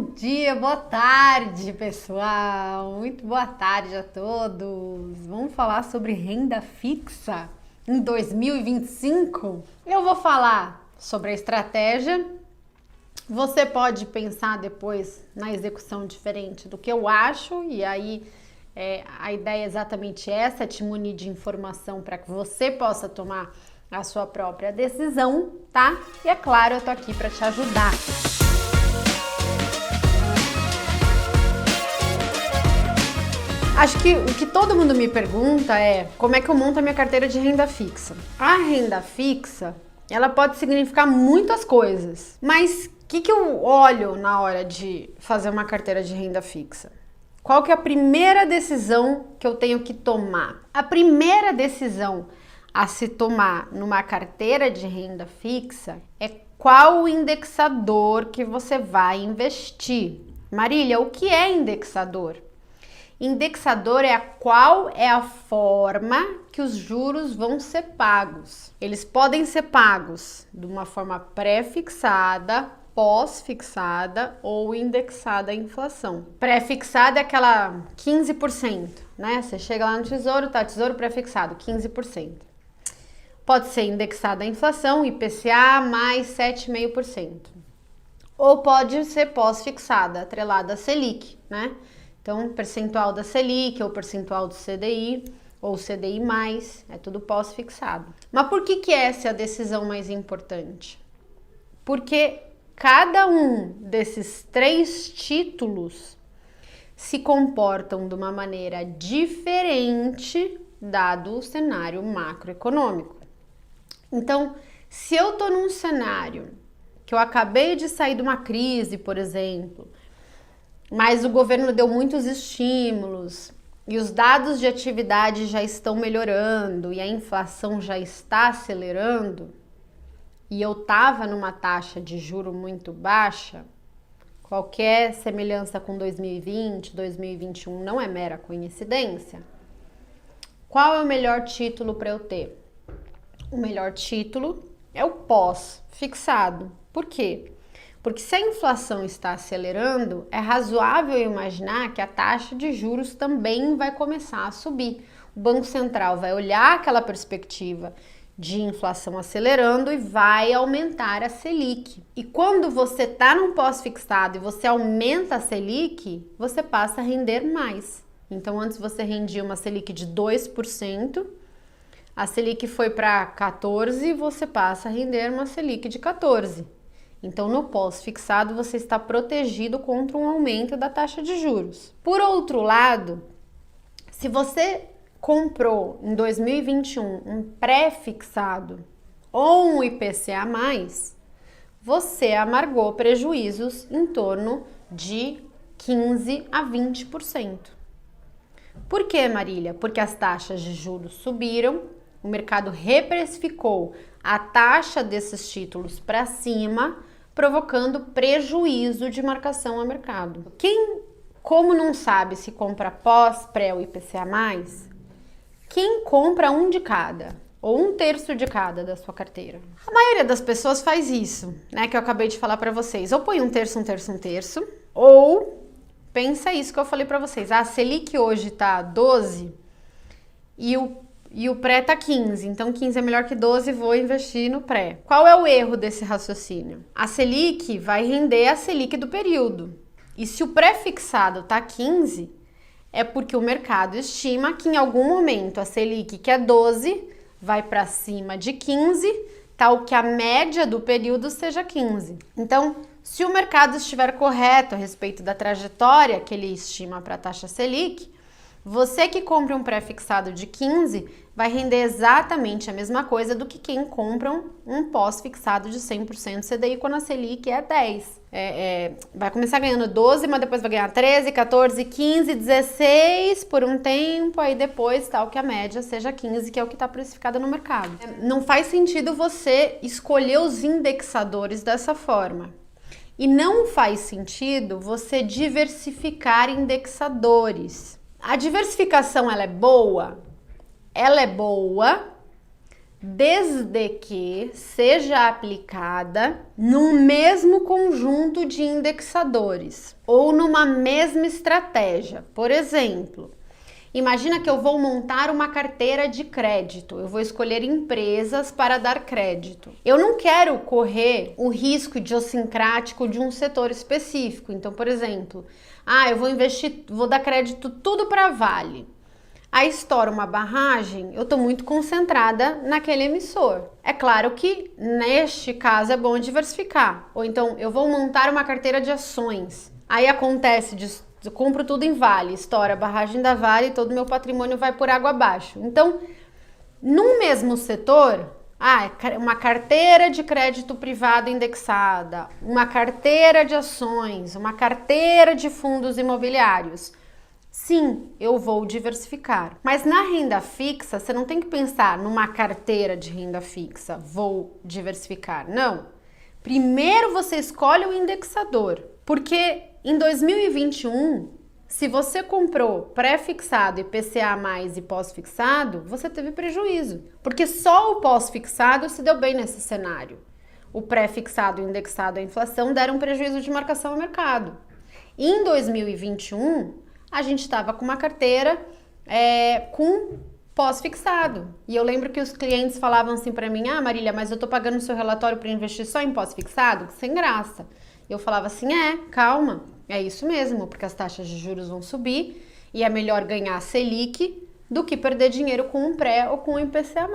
Bom dia, boa tarde, pessoal. Muito boa tarde a todos. Vamos falar sobre renda fixa em 2025? Eu vou falar sobre a estratégia. Você pode pensar depois na execução diferente do que eu acho, e aí a ideia é exatamente essa, te munir de informação para que você possa tomar a sua própria decisão, tá? E é claro, eu tô aqui para te ajudar. Acho que o que todo mundo me pergunta é como é que eu monto a minha carteira de renda fixa. A renda fixa, ela pode significar muitas coisas, mas o que eu olho na hora de fazer uma carteira de renda fixa? Qual que é a primeira decisão que eu tenho que tomar? A primeira decisão a se tomar numa carteira de renda fixa é qual o indexador que você vai investir. Marília, o que é indexador? Indexador é qual é a forma que os juros vão ser pagos. Eles podem ser pagos de uma forma pré-fixada, pós-fixada ou indexada à inflação. Pré-fixada é aquela 15%, né? Você chega lá no Tesouro, tá, Tesouro pré-fixado, 15%. Pode ser indexada à inflação, IPCA mais 7,5%. Ou pode ser pós-fixada, atrelada à Selic, né? Então, percentual da Selic ou percentual do CDI ou CDI+, é tudo pós-fixado. Mas por que essa é a decisão mais importante? Porque cada um desses três títulos se comportam de uma maneira diferente dado o cenário macroeconômico. Então, se eu tô num cenário que eu acabei de sair de uma crise, por exemplo, mas o governo deu muitos estímulos e os dados de atividade já estão melhorando e a inflação já está acelerando, e eu estava numa taxa de juro muito baixa, qualquer semelhança com 2020, 2021 não é mera coincidência. Qual é o melhor título para eu ter? O melhor título é o pós-fixado. Por quê? Porque se a inflação está acelerando, é razoável imaginar que a taxa de juros também vai começar a subir. O Banco Central vai olhar aquela perspectiva de inflação acelerando e vai aumentar a Selic. E quando você está num pós-fixado e você aumenta a Selic, você passa a render mais. Então, antes você rendia uma Selic de 2%, a Selic foi para 14%, você passa a render uma Selic de 14%. Então, no pós-fixado, você está protegido contra um aumento da taxa de juros. Por outro lado, se você comprou em 2021 um pré-fixado ou um IPCA+, você amargou prejuízos em torno de 15% a 20%. Por quê, Marília? Porque as taxas de juros subiram, o mercado reprecificou a taxa desses títulos para cima, provocando prejuízo de marcação a mercado. Como não sabe se compra pós, pré ou IPCA+, quem compra um de cada, ou 1/3 de cada da sua carteira? A maioria das pessoas faz isso, né, que eu acabei de falar para vocês. Ou põe 1/3, 1/3, 1/3, ou pensa isso que eu falei para vocês. A Selic hoje tá 12 e o pré tá 15, então 15 é melhor que 12, vou investir no pré. Qual é o erro desse raciocínio? A Selic vai render a Selic do período. E se o pré-fixado tá 15, é porque o mercado estima que em algum momento a Selic, que é 12, vai para cima de 15, tal que a média do período seja 15. Então, se o mercado estiver correto a respeito da trajetória que ele estima para a taxa Selic, você que compra um pré-fixado de 15 vai render exatamente a mesma coisa do que quem compra um pós-fixado de 100% CDI quando a Selic é 10. Vai começar ganhando 12, mas depois vai ganhar 13, 14, 15, 16 por um tempo, aí depois tal que a média seja 15, que é o que está precificado no mercado. Não faz sentido você escolher os indexadores dessa forma. E não faz sentido você diversificar indexadores. A diversificação, ela é boa desde que seja aplicada no mesmo conjunto de indexadores ou numa mesma estratégia. Por exemplo, imagina que eu vou montar uma carteira de crédito, eu vou escolher empresas para dar crédito. Eu não quero correr o risco idiosincrático de um setor específico. Então, por exemplo, eu vou investir, vou dar crédito tudo para Vale. Aí estoura uma barragem, eu estou muito concentrada naquele emissor. É claro que neste caso é bom diversificar. Ou então eu vou montar uma carteira de ações. Aí acontece, eu compro tudo em Vale, estoura a barragem da Vale e todo o meu patrimônio vai por água abaixo. Então, num mesmo setor, uma carteira de crédito privado indexada, uma carteira de ações, uma carteira de fundos imobiliários. Sim, eu vou diversificar. Mas na renda fixa, você não tem que pensar numa carteira de renda fixa, vou diversificar. Não. Primeiro você escolhe o indexador, porque em 2021, se você comprou pré-fixado, IPCA+, e pós-fixado, você teve prejuízo, porque só o pós-fixado se deu bem nesse cenário. O pré-fixado e o indexado à inflação deram prejuízo de marcação ao mercado. E em 2021, a gente estava com uma carteira com pós-fixado. E eu lembro que os clientes falavam assim para mim, Marília, mas eu tô pagando o seu relatório para investir só em pós-fixado? Sem graça. Eu falava assim, calma, é isso mesmo, porque as taxas de juros vão subir e é melhor ganhar Selic do que perder dinheiro com um pré ou com um IPCA+.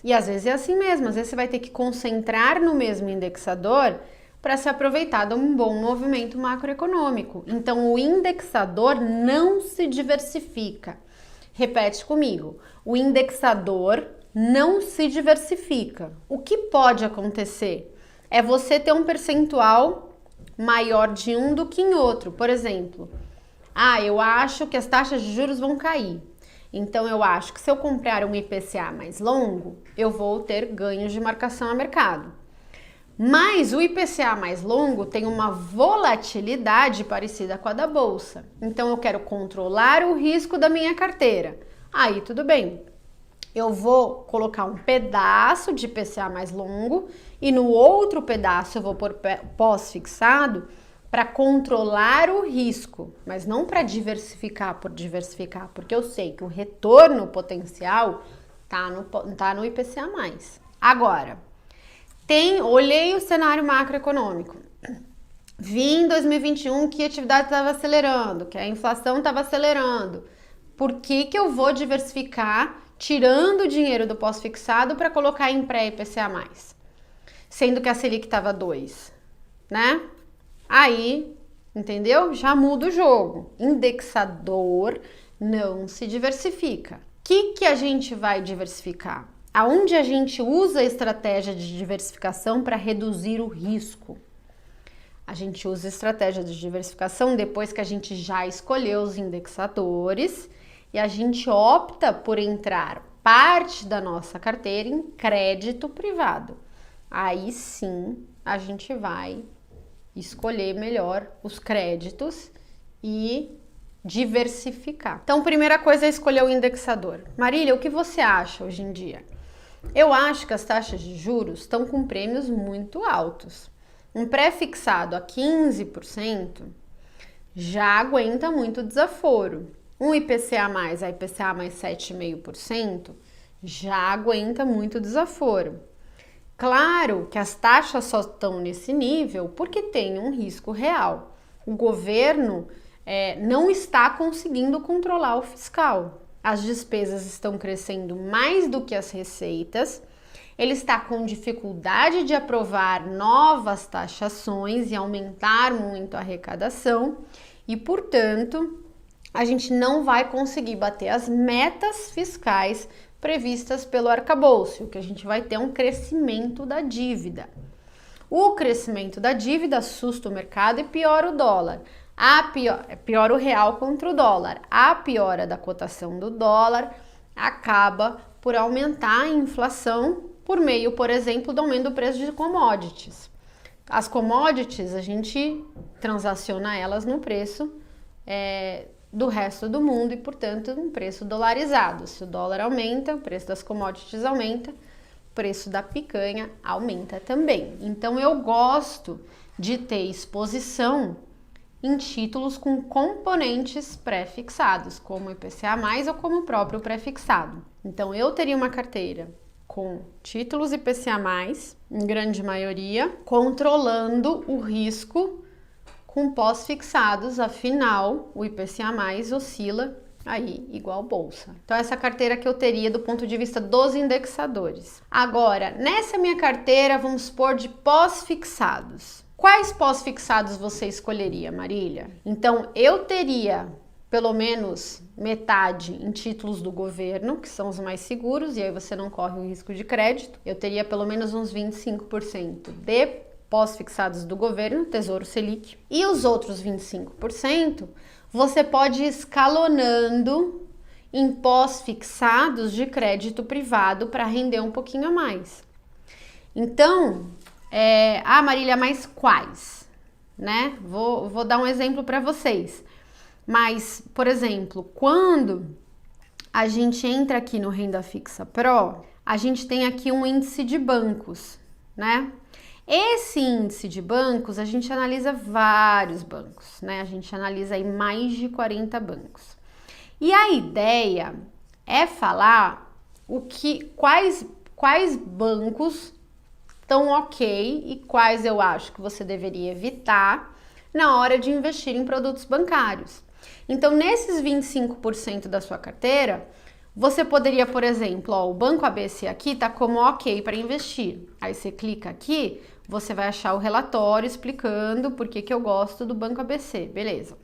E às vezes é assim mesmo, às vezes você vai ter que concentrar no mesmo indexador para se aproveitar de um bom movimento macroeconômico. Então, o indexador não se diversifica. Repete comigo. O indexador não se diversifica. O que pode acontecer é você ter um percentual maior de um do que em outro. Por exemplo, eu acho que as taxas de juros vão cair. Então, eu acho que se eu comprar um IPCA mais longo, eu vou ter ganhos de marcação a mercado. Mas o IPCA mais longo tem uma volatilidade parecida com a da bolsa. Então eu quero controlar o risco da minha carteira. Aí tudo bem. Eu vou colocar um pedaço de IPCA mais longo e no outro pedaço eu vou pôr pós-fixado para controlar o risco, mas não para diversificar por diversificar, porque eu sei que o retorno potencial tá no IPCA+. Agora, olhei o cenário macroeconômico, vi em 2021 que a atividade estava acelerando, que a inflação estava acelerando. Por que eu vou diversificar tirando o dinheiro do pós-fixado para colocar em pré-IPCA+? Sendo que a Selic estava 2, né? Aí, entendeu? Já muda o jogo. Indexador não se diversifica. O que a gente vai diversificar? Aonde a gente usa a estratégia de diversificação para reduzir o risco? A gente usa a estratégia de diversificação depois que a gente já escolheu os indexadores e a gente opta por entrar parte da nossa carteira em crédito privado. Aí sim a gente vai escolher melhor os créditos e diversificar. Então, primeira coisa é escolher o indexador. Marília, o que você acha hoje em dia? Eu acho que as taxas de juros estão com prêmios muito altos. Um pré-fixado a 15% já aguenta muito desaforo. Um IPCA+, a IPCA mais 7,5% já aguenta muito desaforo. Claro que as taxas só estão nesse nível porque tem um risco real. O governo não está conseguindo controlar o fiscal. As despesas estão crescendo mais do que as receitas, ele está com dificuldade de aprovar novas taxações e aumentar muito a arrecadação e, portanto, a gente não vai conseguir bater as metas fiscais previstas pelo arcabouço, o que a gente vai ter um crescimento da dívida. O crescimento da dívida assusta o mercado e piora o dólar. Piora o real contra o dólar. A piora da cotação do dólar acaba por aumentar a inflação por meio, por exemplo, do aumento do preço de commodities. As commodities, a gente transaciona elas no preço do resto do mundo e, portanto, um preço dolarizado. Se o dólar aumenta, o preço das commodities aumenta preço da picanha aumenta também. Então eu gosto de ter exposição em títulos com componentes pré-fixados, como IPCA+, ou como o próprio pré-fixado. Então eu teria uma carteira com títulos IPCA+, em grande maioria, controlando o risco com pós-fixados, afinal o IPCA+, oscila aí igual bolsa. Então essa carteira que eu teria do ponto de vista dos indexadores. Agora, nessa minha carteira, vamos supor de pós-fixados. Quais pós-fixados você escolheria, Marília? Então eu teria pelo menos metade em títulos do governo, que são os mais seguros, e aí você não corre o risco de crédito. Eu teria pelo menos uns 25% de pós-fixados do governo, Tesouro Selic. E os outros 25%, você pode ir escalonando em pós-fixados de crédito privado para render um pouquinho a mais. Então, Marília, mas quais? Né? Vou dar um exemplo para vocês. Mas, por exemplo, quando a gente entra aqui no Renda Fixa Pro, a gente tem aqui um índice de bancos, né? Esse índice de bancos, a gente analisa vários bancos, né? A gente analisa aí mais de 40 bancos. E a ideia é falar quais bancos estão ok e quais eu acho que você deveria evitar na hora de investir em produtos bancários. Então, nesses 25% da sua carteira, você poderia, por exemplo, o Banco ABC aqui está como ok para investir. Aí você clica aqui, você vai achar o relatório explicando por que eu gosto do Banco ABC, beleza.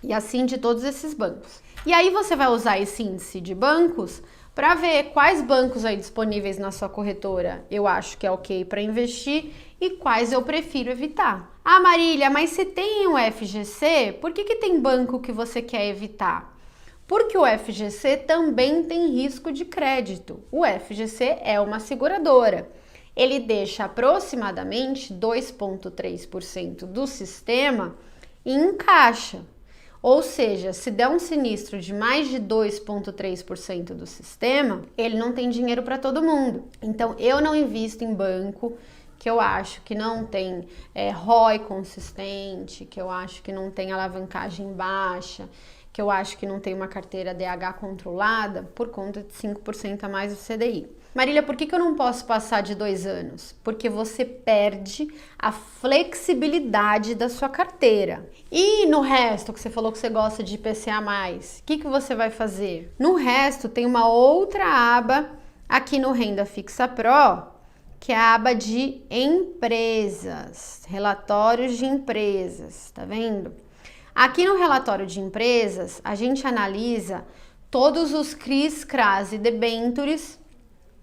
E assim de todos esses bancos. E aí você vai usar esse índice de bancos para ver quais bancos aí disponíveis na sua corretora eu acho que é ok para investir e quais eu prefiro evitar. Ah, Marília, mas se tem o FGC, por que tem banco que você quer evitar? Porque o FGC também tem risco de crédito. O FGC é uma seguradora. Ele deixa aproximadamente 2,3% do sistema em caixa. Ou seja, se der um sinistro de mais de 2,3% do sistema, ele não tem dinheiro para todo mundo. Então, eu não invisto em banco que eu acho que não tem ROI consistente, que eu acho que não tem alavancagem baixa, que eu acho que não tem uma carteira DH controlada por conta de 5% a mais do CDI. Marília, por que eu não posso passar de 2 anos? Porque você perde a flexibilidade da sua carteira. E no resto, que você falou que você gosta de IPCA+, o que você vai fazer? No resto, tem uma outra aba aqui no Renda Fixa Pro, que é a aba de empresas, relatórios de empresas, tá vendo? Aqui no relatório de empresas, a gente analisa todos os CRIs, CRAs e debêntures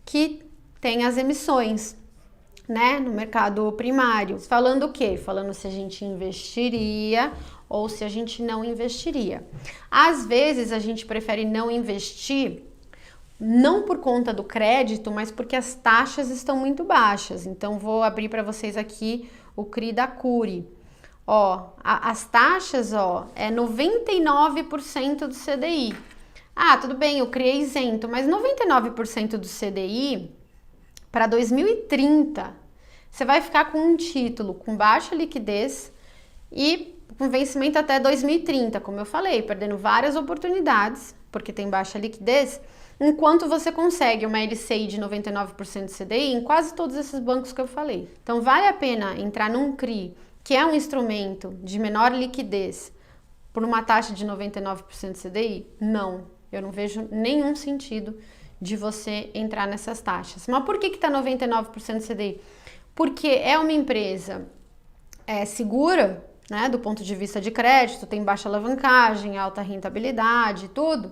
que tem as emissões, né, no mercado primário. Falando o quê? Falando se a gente investiria ou se a gente não investiria. Às vezes a gente prefere não investir, não por conta do crédito, mas porque as taxas estão muito baixas. Então vou abrir para vocês aqui o CRI da Cury. As taxas, é 99% do CDI. Ah, tudo bem, eu criei isento, mas 99% do CDI para 2030, você vai ficar com um título com baixa liquidez e com vencimento até 2030, como eu falei, perdendo várias oportunidades, porque tem baixa liquidez, enquanto você consegue uma LCI de 99% de CDI em quase todos esses bancos que eu falei. Então, vale a pena entrar num CRI, que é um instrumento de menor liquidez, por uma taxa de 99% de CDI? Não. Eu não vejo nenhum sentido de você entrar nessas taxas. Mas por que está 99% CDI? Porque é uma empresa segura, né, do ponto de vista de crédito, tem baixa alavancagem, alta rentabilidade e tudo.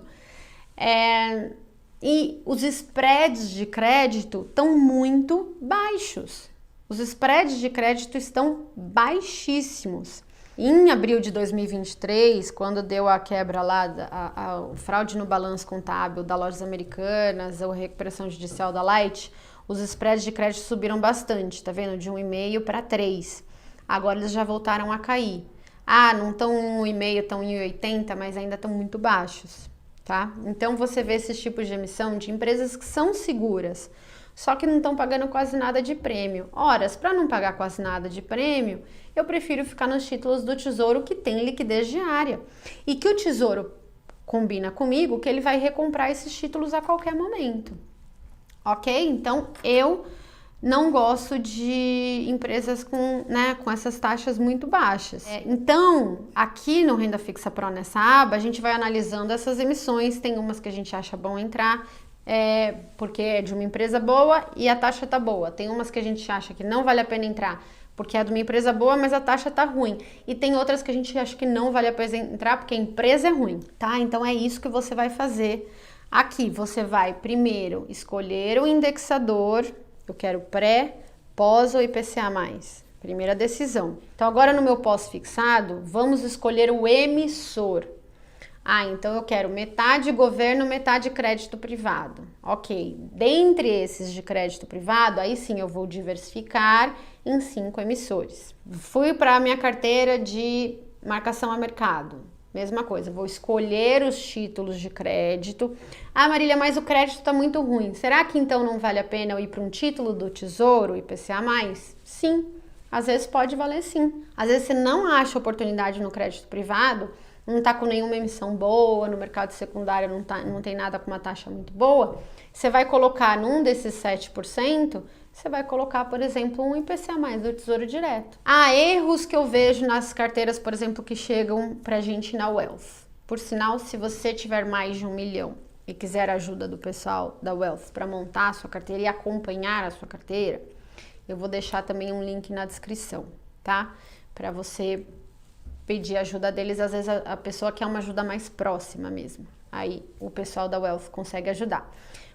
E os spreads de crédito estão muito baixos. Os spreads de crédito estão baixíssimos. Em abril de 2023, quando deu a quebra lá, a fraude no balanço contábil da Lojas Americanas, a recuperação judicial da Light, os spreads de crédito subiram bastante, tá vendo? De 1,5 para 3. Agora eles já voltaram a cair. Ah, não estão em 1,5, estão em 80, mas ainda estão muito baixos, tá? Então você vê esses tipos de emissão de empresas que são seguras. só que não estão pagando quase nada de prêmio. Ora, para não pagar quase nada de prêmio, eu prefiro ficar nos títulos do Tesouro que tem liquidez diária e que o Tesouro combina comigo que ele vai recomprar esses títulos a qualquer momento, ok? Então, eu não gosto de empresas com essas taxas muito baixas. Então, aqui no Renda Fixa Pro, nessa aba, a gente vai analisando essas emissões. Tem umas que a gente acha bom entrar, porque é de uma empresa boa e a taxa tá boa. Tem umas que a gente acha que não vale a pena entrar, porque é de uma empresa boa, mas a taxa tá ruim. E tem outras que a gente acha que não vale a pena entrar, porque a empresa é ruim, tá? Então, é isso que você vai fazer aqui. Você vai, primeiro, escolher o indexador. Eu quero pré, pós ou IPCA+. Primeira decisão. Então, agora no meu pós-fixado, vamos escolher o emissor. Então eu quero metade governo, metade crédito privado. Ok. Dentre esses de crédito privado, aí sim eu vou diversificar em 5 emissores. Fui para a minha carteira de marcação a mercado. Mesma coisa, vou escolher os títulos de crédito. Marília, mas o crédito está muito ruim. Será que então não vale a pena eu ir para um título do Tesouro, IPCA+? Sim, às vezes pode valer sim. Às vezes você não acha oportunidade no crédito privado, não está com nenhuma emissão boa, no mercado secundário não tem nada com uma taxa muito boa. Você vai colocar num desses 7%, você vai colocar, por exemplo, um IPCA+, do Tesouro Direto. Erros que eu vejo nas carteiras, por exemplo, que chegam pra gente na Wealth. Por sinal, se você tiver mais de 1 milhão e quiser a ajuda do pessoal da Wealth para montar a sua carteira e acompanhar a sua carteira, eu vou deixar também um link na descrição, tá? Para você pedir ajuda deles. Às vezes a pessoa quer uma ajuda mais próxima mesmo. Aí o pessoal da Wealth consegue ajudar.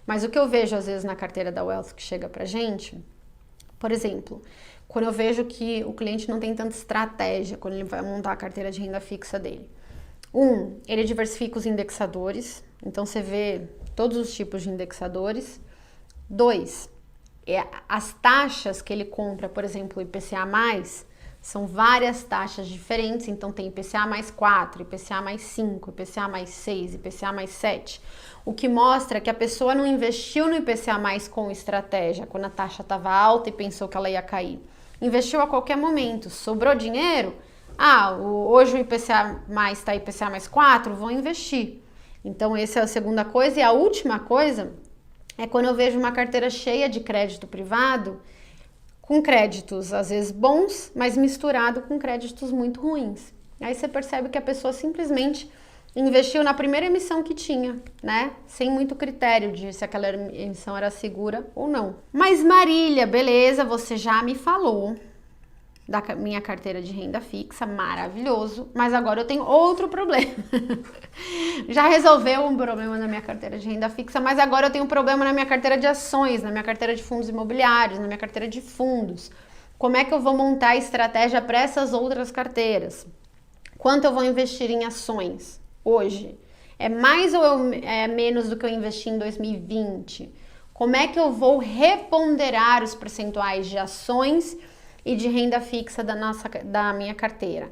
Mas o que eu vejo às vezes na carteira da Wealth que chega pra gente, por exemplo, quando eu vejo que o cliente não tem tanta estratégia quando ele vai montar a carteira de renda fixa dele. Ele diversifica os indexadores, então você vê todos os tipos de indexadores. 2, as taxas que ele compra, por exemplo, o IPCA+, são várias taxas diferentes, então tem IPCA mais 4, IPCA mais 5, IPCA mais 6, IPCA mais 7, o que mostra que a pessoa não investiu no IPCA mais com estratégia, quando a taxa estava alta e pensou que ela ia cair. Investiu a qualquer momento, sobrou dinheiro, hoje o IPCA mais está IPCA mais 4, vou investir. Então essa é a segunda coisa. E a última coisa é quando eu vejo uma carteira cheia de crédito privado, com créditos às vezes bons, mas misturado com créditos muito ruins. Aí você percebe que a pessoa simplesmente investiu na primeira emissão que tinha, né? Sem muito critério de se aquela emissão era segura ou não. Mas Marília, beleza, você já me falou da minha carteira de renda fixa, maravilhoso, mas agora eu tenho outro problema. Já resolveu um problema na minha carteira de renda fixa, mas agora eu tenho um problema na minha carteira de ações, na minha carteira de fundos imobiliários, na minha carteira de fundos. Como é que eu vou montar a estratégia para essas outras carteiras? Quanto eu vou investir em ações hoje? É mais ou é menos do que eu investi em 2020? Como é que eu vou reponderar os percentuais de ações e de renda fixa da minha carteira?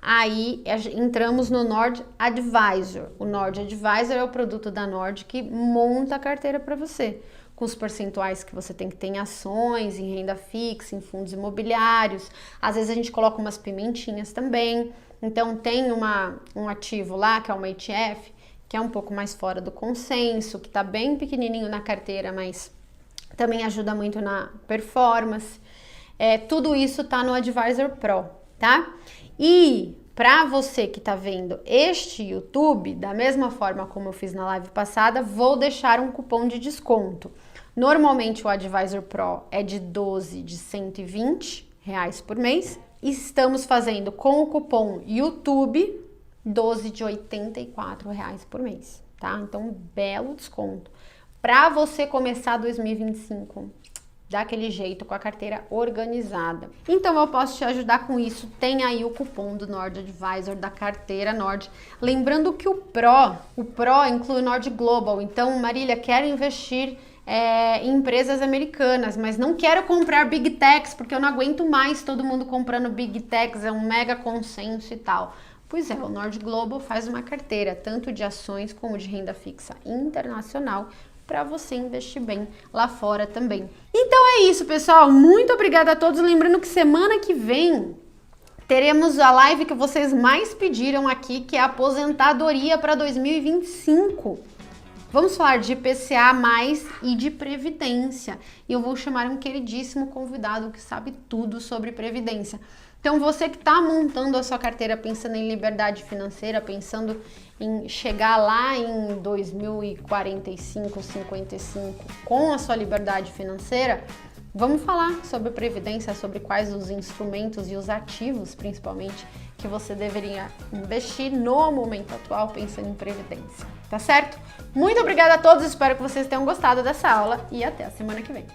Aí entramos no Nord Advisor. O Nord Advisor é o produto da Nord que monta a carteira para você, com os percentuais que você tem que ter em ações, em renda fixa, em fundos imobiliários. Às vezes a gente coloca umas pimentinhas também. Então tem um ativo lá, que é uma ETF, que é um pouco mais fora do consenso, que está bem pequenininho na carteira, mas também ajuda muito na performance. Tudo isso tá no Advisor Pro, tá? E para você que tá vendo este YouTube, da mesma forma como eu fiz na live passada, vou deixar um cupom de desconto. Normalmente o Advisor Pro é de 12 de R$120 por mês. Estamos fazendo com o cupom YouTube 12 de R$84 por mês, tá? Então, um belo desconto. Para você começar 2025 daquele jeito, com a carteira organizada. Então eu posso te ajudar com isso. Tem aí o cupom do Nord Advisor, da carteira Nord. Lembrando que o Pro inclui o Nord Global. Então, Marília, quero investir em empresas americanas, mas não quero comprar Big Techs, porque eu não aguento mais todo mundo comprando Big Techs, é um mega consenso e tal. Pois é, o Nord Global faz uma carteira, tanto de ações como de renda fixa internacional, para você investir bem lá fora também. Então é isso, pessoal. Muito obrigada a todos. Lembrando que semana que vem teremos a live que vocês mais pediram aqui, que é a aposentadoria para 2025. Vamos falar de IPCA+, e de Previdência. E eu vou chamar um queridíssimo convidado que sabe tudo sobre Previdência. Então, você que está montando a sua carteira pensando em liberdade financeira, pensando em chegar lá em 2045, 55 com a sua liberdade financeira, vamos falar sobre Previdência, sobre quais os instrumentos e os ativos, principalmente, que você deveria investir no momento atual pensando em Previdência. Tá certo? Muito obrigada a todos, espero que vocês tenham gostado dessa aula e até a semana que vem.